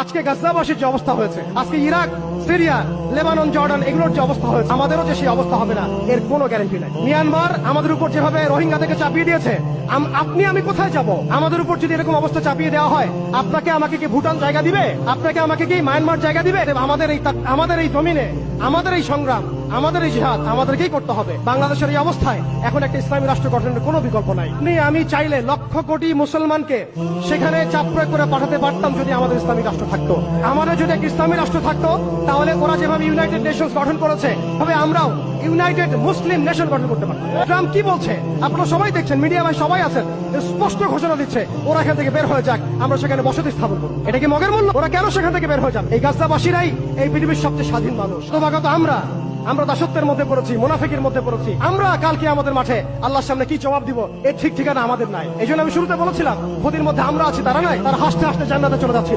আজকে গাজাবাসীর যে অবস্থা হয়েছে, আজকে ইরাক, সিরিয়া, লেবানন, জর্ডান এগুলোর যে অবস্থা হয়েছে, আমাদেরও যে সেই অবস্থা হবে না এর কোনো গ্যারান্টি নাই। মিয়ানমার আমাদের উপর যেভাবে রোহিঙ্গাদেরকে চাপিয়ে দিয়েছে, আপনি আমি কোথায় যাব? আমাদের উপর যদি এরকম অবস্থা চাপিয়ে দেওয়া হয়, আপনাকে আমাকে কি ভুটান জায়গা দিবে? আপনাকে আমাকে কি মায়ানমার জায়গা দিবে? আমাদের এই জমিনে, আমাদের এই সংগ্রাম, আমাদের এই জিহাদ আমাদেরকেই করতে হবে। বাংলাদেশের এই অবস্থায় এখন একটা ইসলামী রাষ্ট্র গঠনের কোনো বিকল্প নাই। আমি চাইলে লক্ষ কোটি মুসলমানকে সেখানে চাপ প্রয়োগ করে পাঠাতে পারতাম যদি আমাদের ইসলামী রাষ্ট্র থাকতো। আমাদের যদি একটা ইসলামী রাষ্ট্র থাকতো, তাহলে ওরা যেভাবে ইউনাইটেড নেশনস গঠন করেছে, তবে আমরাও ইউনাইটেড মুসলিম নেশন গঠন করতে পারতাম। ট্রাম্প কি বলছে আপনারা সবাই দেখছেন, মিডিয়া ভাই সবাই আছেন, স্পষ্ট ঘোষণা দিচ্ছে ওরা এখান থেকে বের হয়ে যাক, আমরা সেখানে বসতি স্থাপন করবো। এটা কি মগের মূল্য? ওরা কেন সেখান থেকে বের হয়ে যান? এই গাজাবাসীরাই এই পৃথিবীর সবচেয়ে স্বাধীন মানুষ। ক্রমাগত আমরা দাসত্বের মধ্যে পড়েছি, মুনাফিকের মধ্যে পড়েছি। আমরা কালকে আমাদের মাঠে আল্লাহর সামনে কি জবাব দিব এর ঠিক ঠিকানা আমাদের নাই। এই জন্য আমি শুরুতে বলেছিলাম, ক্ষতির মধ্যে আমরা আছি, তারা নাই, তারা হাসতে হাসতে জান্নাতে চলে যাচ্ছে।